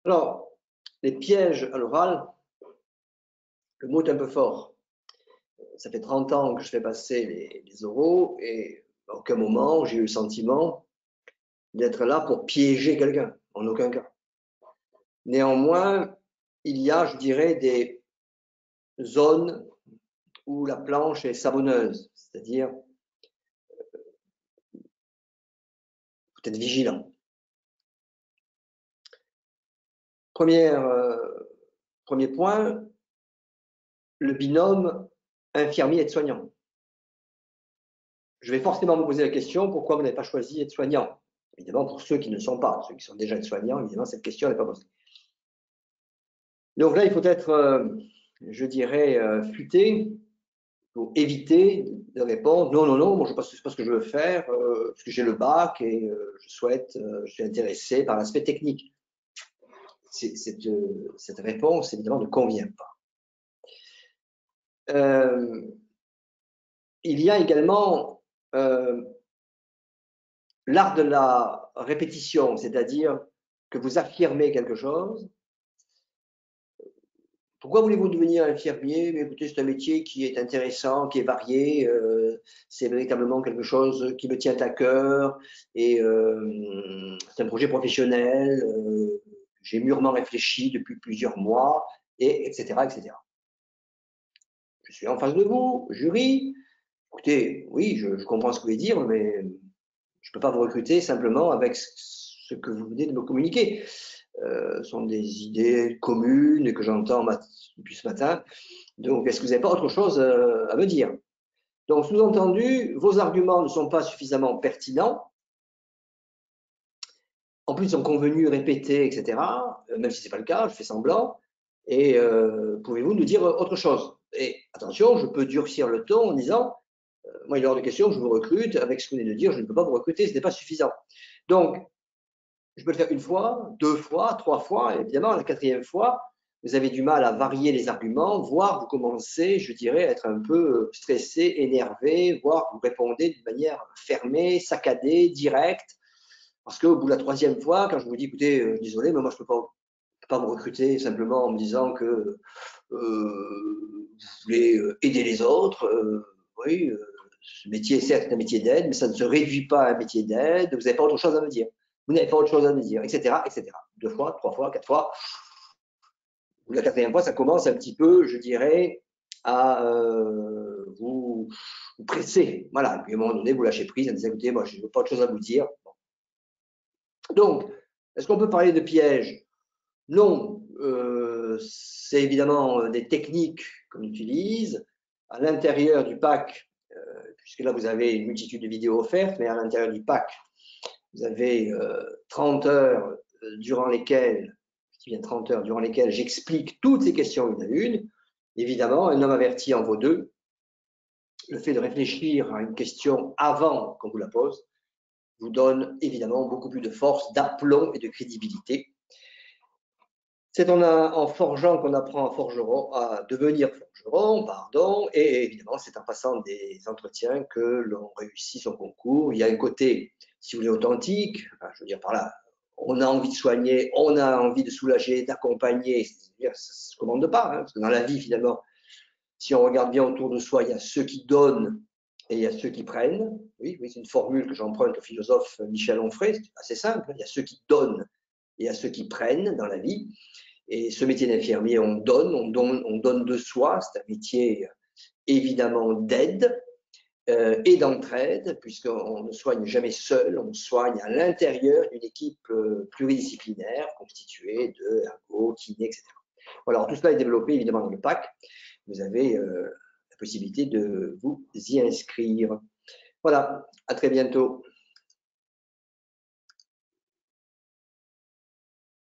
Alors, les pièges à l'oral, le mot est un peu fort. Ça fait 30 ans que je fais passer les oraux et à aucun moment j'ai eu le sentiment d'être là pour piéger quelqu'un, en aucun cas. Néanmoins, il y a, je dirais, des zones où la planche est savonneuse, c'est-à-dire faut être vigilant. Premier point, le binôme infirmier-aide-soignant. Je vais forcément me poser la question, pourquoi vous n'avez pas choisi aide-soignant? Évidemment, pour ceux qui ne sont pas, ceux qui sont déjà aide-soignants, évidemment, cette question n'est pas posée. Donc là, il faut être, je dirais, futé pour éviter de répondre non, non, non, moi, c'est pas ce que je veux faire, parce que j'ai le bac et je suis intéressé par l'aspect technique. Cette réponse, évidemment, ne convient pas. Il y a également l'art de la répétition, c'est-à-dire que vous affirmez quelque chose. Pourquoi voulez-vous devenir infirmier? Mais écoutez, c'est un métier qui est intéressant, qui est varié, c'est véritablement quelque chose qui me tient à cœur et c'est un projet professionnel, j'ai mûrement réfléchi depuis plusieurs mois et etc., etc. Je suis en face de vous, jury. Écoutez, oui, je comprends ce que vous voulez dire, mais je ne peux pas vous recruter simplement avec ce que vous venez de me communiquer. Sont des idées communes que j'entends depuis ce matin. Donc, est-ce que vous n'avez pas autre chose à me dire? Donc, sous-entendu, vos arguments ne sont pas suffisamment pertinents. En plus, ils sont convenus, répétés, etc. Même si ce n'est pas le cas, je fais semblant. Et pouvez-vous nous dire autre chose? Et attention, je peux durcir le ton en disant, moi, il est hors de question que je vous recrute. Avec ce que vous venez de dire, je ne peux pas vous recruter, ce n'est pas suffisant. Donc, je peux le faire une fois, deux fois, trois fois, et évidemment, la quatrième fois, vous avez du mal à varier les arguments, voire vous commencez, je dirais, à être un peu stressé, énervé, voire vous répondez d'une manière fermée, saccadée, directe, parce qu'au bout de la troisième fois, quand je vous dis, écoutez, désolé, mais moi, je ne peux pas vous recruter simplement en me disant que vous voulez aider les autres, oui, ce métier, certes, est un métier d'aide, mais ça ne se réduit pas à un métier d'aide, vous n'avez pas autre chose à me dire. Vous n'avez pas autre chose à me dire, etc., etc. Deux fois, trois fois, quatre fois. La quatrième fois, ça commence un petit peu, je dirais, à vous presser. Voilà, et puis à un moment donné, vous lâchez prise en disant, écoutez, moi, je n'ai pas autre chose à vous dire. Donc, est-ce qu'on peut parler de piège? Non, c'est évidemment des techniques qu'on utilise. À l'intérieur du pack, puisque là, vous avez une multitude de vidéos offertes, mais à l'intérieur du pack, vous avez 30 heures durant lesquelles, je dis bien 30 heures, durant lesquelles j'explique toutes ces questions une à une. Évidemment, un homme averti en vaut deux. Le fait de réfléchir à une question avant qu'on vous la pose vous donne évidemment beaucoup plus de force, d'aplomb et de crédibilité. C'est en forgeant qu'on apprend à devenir forgeron, pardon, et évidemment, c'est en passant des entretiens que l'on réussit son concours. Il y a un côté, si vous voulez, authentique, enfin, je veux dire par là, on a envie de soigner, on a envie de soulager, d'accompagner, ça ne se commande pas, hein, parce que dans la vie, finalement, si on regarde bien autour de soi, il y a ceux qui donnent et il y a ceux qui prennent. Oui, oui, c'est une formule que j'emprunte au philosophe Michel Onfray, c'est assez simple, il y a ceux qui donnent et il y a ceux qui prennent dans la vie. Et ce métier d'infirmier, on donne de soi, c'est un métier évidemment d'aide et d'entraide, puisqu'on ne soigne jamais seul, on soigne à l'intérieur d'une équipe pluridisciplinaire constituée de ergo, kiné, etc. Voilà, alors tout cela est développé évidemment dans le pack. Vous avez la possibilité de vous y inscrire. Voilà, à très bientôt.